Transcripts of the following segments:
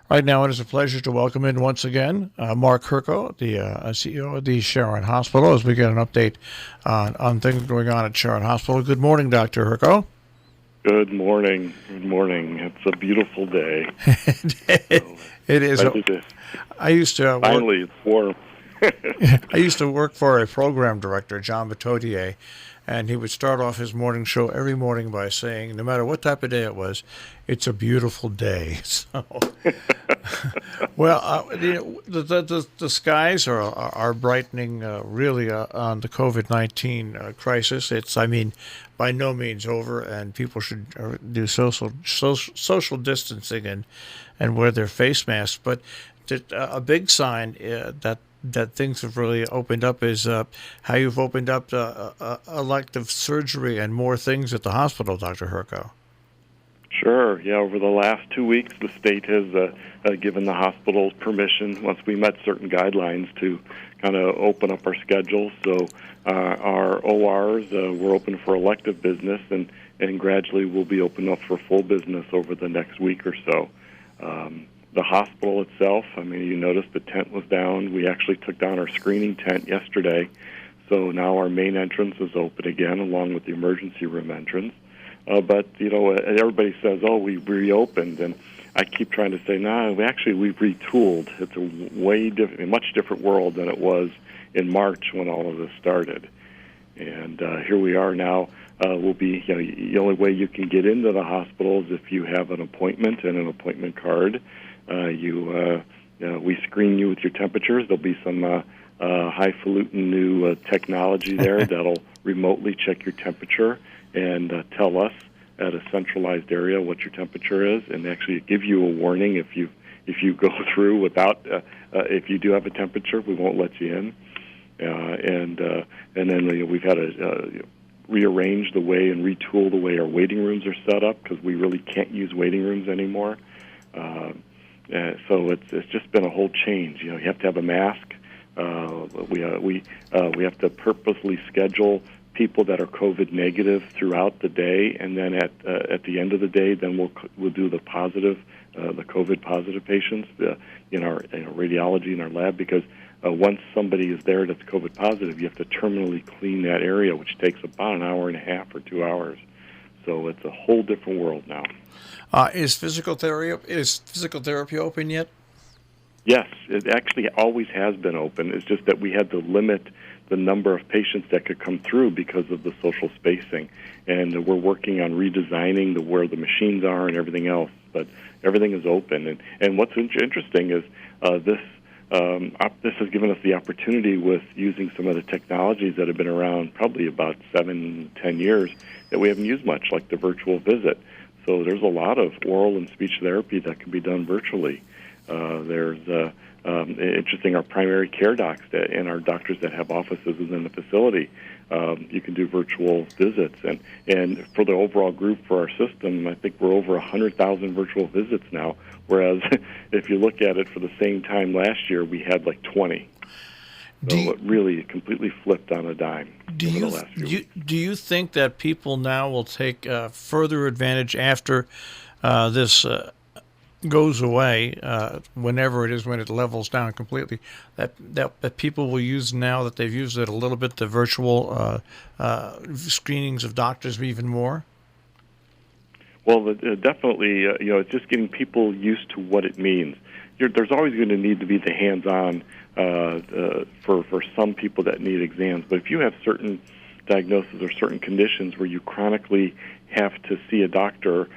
Right now, it is a pleasure to welcome in once again Mark Hirko, the CEO of the Sharon Hospital, as we get an update on things going on at Sharon Hospital. Good morning, Dr. Hirko. Good morning. Good morning. It's a beautiful day. it So is. ready to I used to work. finally it's warm. I used to work for a program director, John Batotier, and he would start off his morning show every morning by saying, no matter what type of day it was, it's a beautiful day. So, well, the skies are brightening really on the COVID-19 crisis. It's, I mean, by no means over, and people should do social distancing and wear their face masks. But a big sign that things have really opened up is how you've opened up elective surgery and more things at the hospital, Dr. Hirko. Sure. Yeah. Over the last 2 weeks, the state has given the hospitals permission, once we met certain guidelines, to kind of open up our schedules. So our ORs were open for elective business, and gradually we'll be open up for full business over the next week or so. The hospital itself, I mean, you noticed the tent was down. We actually took down our screening tent yesterday. So now our main entrance is open again, along with the emergency room entrance. But, you know, everybody says, oh, we reopened. And I keep trying to say, no, we've retooled. It's a much different world than it was in March when all of this started. And here we are now. Will be, you know, the only way you can get into the hospital is if you have an appointment and an appointment card. We screen you with your temperatures. There'll be some highfalutin new technology there that'll remotely check your temperature and tell us at a centralized area what your temperature is, and actually give you a warning if you go through without if you do have a temperature, we won't let you in. And then we've had to rearrange the way and retool the way our waiting rooms are set up, because we really can't use waiting rooms anymore. So it's just been a whole change. You know, you have to have a mask. We have to purposely schedule people that are COVID negative throughout the day, and then at the end of the day, then we'll do the COVID positive patients in our radiology in our lab, because once somebody is there that's COVID positive, you have to terminally clean that area, which takes about an hour and a half or 2 hours. So it's a whole different world now. Is physical therapy open yet? Yes, it actually always has been open. It's just that we had to limit the number of patients that could come through because of the social spacing. And we're working on redesigning where the machines are and everything else. But everything is open. And what's interesting is this has given us the opportunity, with using some of the technologies that have been around probably about 7-10 years that we haven't used much, like the virtual visit. So there's a lot of oral and speech therapy that can be done virtually. There's interesting, our primary care docs and our doctors that have offices within the facility, you can do virtual visits. And for the overall group for our system, I think we're over 100,000 virtual visits now, whereas if you look at it for the same time last year, we had like 20. So it really completely flipped on a dime over the last few weeks. Do you think that people now will take further advantage after this goes away, whenever it is, when it levels down completely, that people will use, now that they've used it a little bit, the virtual screenings of doctors even more? Well, definitely, it's just getting people used to what it means. There's always going to need to be the hands-on for some people that need exams. But if you have certain diagnoses or certain conditions where you chronically have to see a doctor,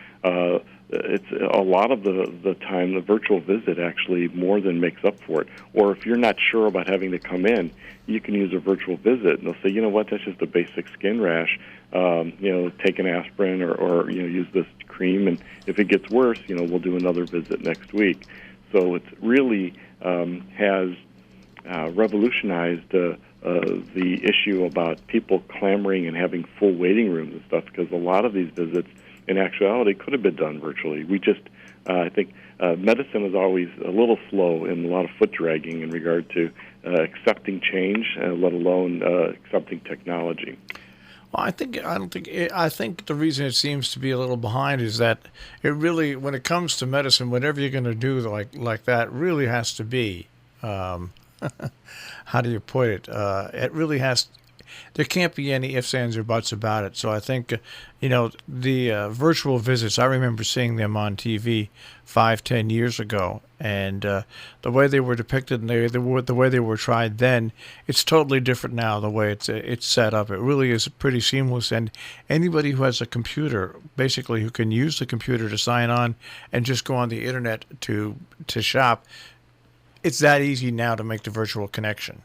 it's a lot of the time the virtual visit actually more than makes up for it. Or if you're not sure about having to come in, you can use a virtual visit, and they'll say, you know what, that's just a basic skin rash. Take an aspirin or use this cream, and if it gets worse, we'll do another visit next week. So it's really has revolutionized the issue about people clamoring and having full waiting rooms and stuff, because a lot of these visits, in actuality, could have been done virtually. We just, I think, medicine is always a little slow and a lot of foot dragging in regard to accepting change, let alone accepting technology. Well, I think the reason it seems to be a little behind is that it really, when it comes to medicine, whatever you're going to do like that, really has to be. Um, how do you put it? It really has. There can't be any ifs, ands, or buts about it. So I think, the virtual visits. I remember seeing them on TV 5, 10 years ago, and the way they were depicted and the way they were tried then, it's totally different now. The way it's set up, it really is pretty seamless. And anybody who has a computer, basically, who can use the computer to sign on and just go on the internet to shop, it's that easy now to make the virtual connection.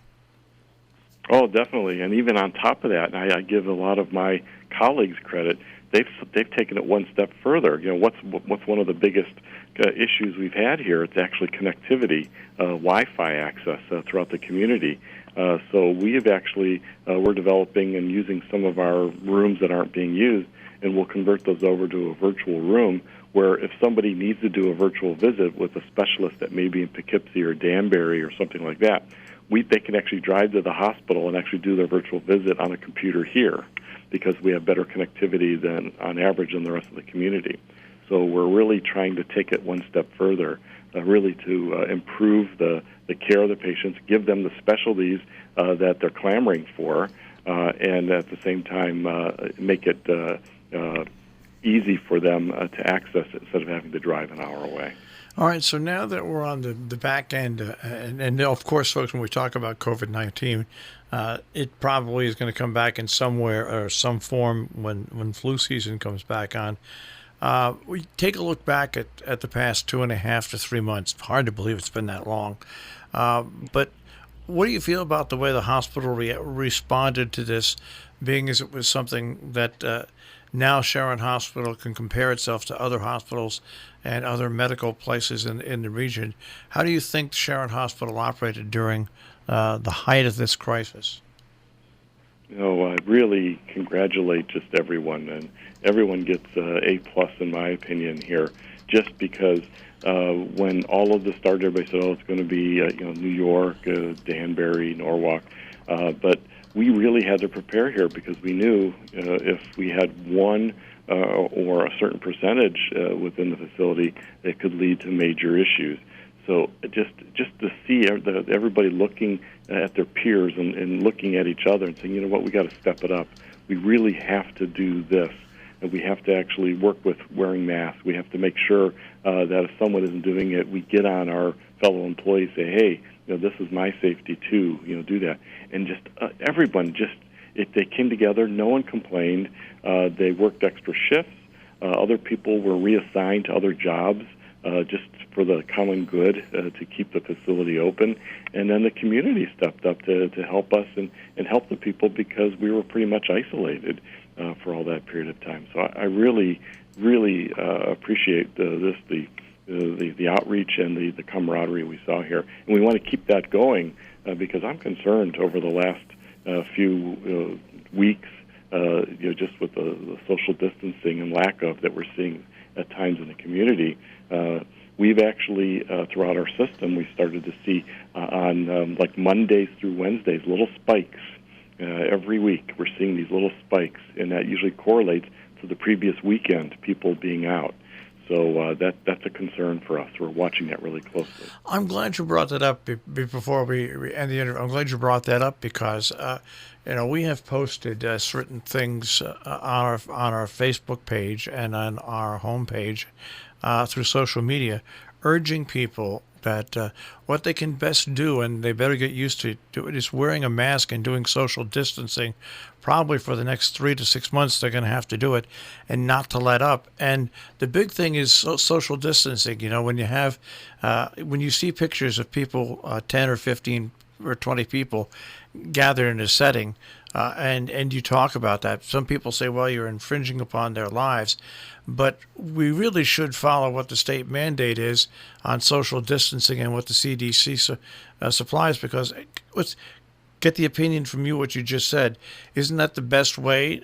Oh, definitely. And even on top of that, and I give a lot of my colleagues credit. They've taken it one step further. What's one of the biggest issues we've had here? It's actually connectivity, Wi-Fi access throughout the community. So we have actually we're developing and using some of our rooms that aren't being used, and we'll convert those over to a virtual room where if somebody needs to do a virtual visit with a specialist that may be in Poughkeepsie or Danbury or something like that, they can actually drive to the hospital and actually do their virtual visit on a computer here because we have better connectivity than on average in the rest of the community. So we're really trying to take it one step further, really to improve the care of the patients, give them the specialties that they're clamoring for, and at the same time make it easy for them to access it instead of having to drive an hour away. All right, so now that we're on the back end, and of course, folks, when we talk about COVID-19, it probably is going to come back in somewhere or some form when flu season comes back on. We take a look back at the past 2.5 to 3 months. Hard to believe it's been that long. But what do you feel about the way the hospital responded to this, being as it was something that now Sharon Hospital can compare itself to other hospitals and other medical places in the region? How do you think Sharon Hospital operated during the height of this crisis? I really congratulate just everyone, and everyone gets A+ in my opinion here, just because when all of this started, everybody said, "Oh, it's going to be New York, Danbury, Norwalk," but we really had to prepare here because we knew if we had one or a certain percentage within the facility, it could lead to major issues. So just to see everybody looking at their peers and looking at each other and saying, you know what, we got to step it up. We really have to do this, and we have to actually work with wearing masks. We have to make sure that if someone isn't doing it, we get on our fellow employees, say, hey, this is my safety too. Do that, and just everyone if they came together, no one complained. They worked extra shifts. Other people were reassigned to other jobs just for the common good to keep the facility open. And then the community stepped up to help us and help the people because we were pretty much isolated for all that period of time. So I really, really appreciate the outreach and the camaraderie we saw here. And we want to keep that going because I'm concerned over the last few weeks, just with the social distancing and lack of that we're seeing at times in the community. We've actually, throughout our system, we started to see on like Mondays through Wednesdays, little spikes. Every week we're seeing these little spikes, and that usually correlates to the previous weekend, people being out. So that's a concern for us. We're watching that really closely. I'm glad you brought that up before we end the interview. I'm glad you brought that up because we have posted certain things on our Facebook page and on our homepage through social media, urging people that what they can best do, and they better get used to do it, is wearing a mask and doing social distancing. Probably for the next 3 to 6 months, they're going to have to do it, and not to let up. And the big thing is social distancing. When you have, when you see pictures of people, 10 or 15 or 20 people gathered in a setting, and you talk about that, some people say, well, you're infringing upon their lives. But we really should follow what the state mandate is on social distancing and what the CDC supplies, because get the opinion from you, what you just said. Isn't that the best way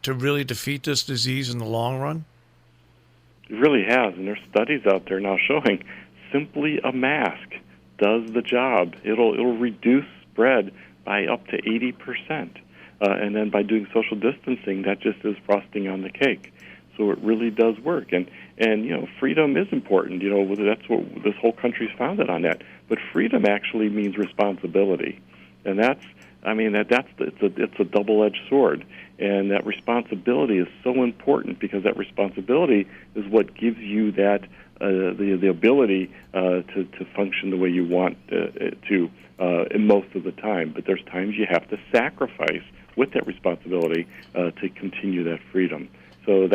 to really defeat this disease in the long run? It really has, and there's studies out there now showing simply a mask does the job. It'll reduce spread by up to 80%. and then by doing social distancing, that just is frosting on the cake. So it really does work, and freedom is important. That's what this whole country's founded on, that. But freedom actually means responsibility, and it's a double-edged sword. And that responsibility is so important, because that responsibility is what gives you that the ability to function the way you want to in most of the time. But there's times you have to sacrifice with that responsibility to continue that freedom. So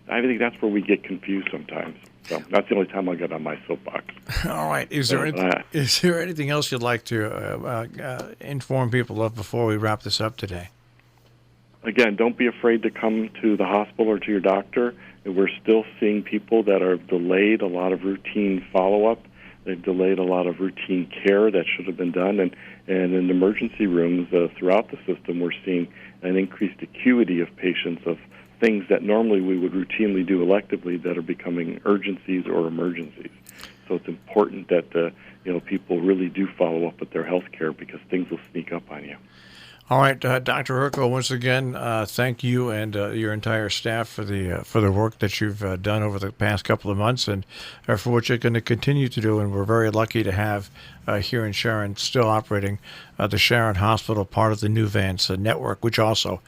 I think that's where we get confused sometimes. So that's the only time I'll get on my soapbox. All right. Is there anything else you'd like to inform people of before we wrap this up today? Again, don't be afraid to come to the hospital or to your doctor. We're still seeing people that are delayed a lot of routine follow-up. They've delayed a lot of routine care that should have been done. And in emergency rooms throughout the system, we're seeing an increased acuity of patients, of things that normally we would routinely do electively that are becoming urgencies or emergencies. So it's important that people really do follow up with their health care, because things will sneak up on you. All right, Dr. Hirko, once again, thank you and your entire staff for the work that you've done over the past couple of months, and for what you're going to continue to do. And we're very lucky to have here in Sharon still operating the Sharon Hospital, part of the New Vance network, which also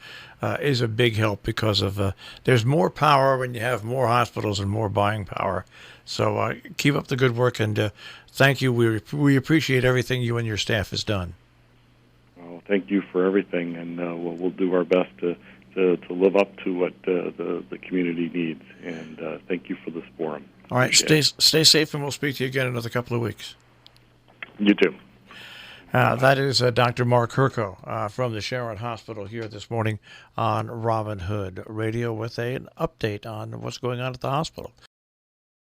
is a big help, because of there's more power when you have more hospitals and more buying power. So keep up the good work, and thank you. We appreciate everything you and your staff has done. Well, thank you for everything, and we'll do our best to live up to what the community needs. And thank you for this forum. All right, stay safe, and we'll speak to you again in another couple of weeks. You too. That is Dr. Mark Hirko from the Sharon Hospital here this morning on Robin Hood Radio with an update on what's going on at the hospital.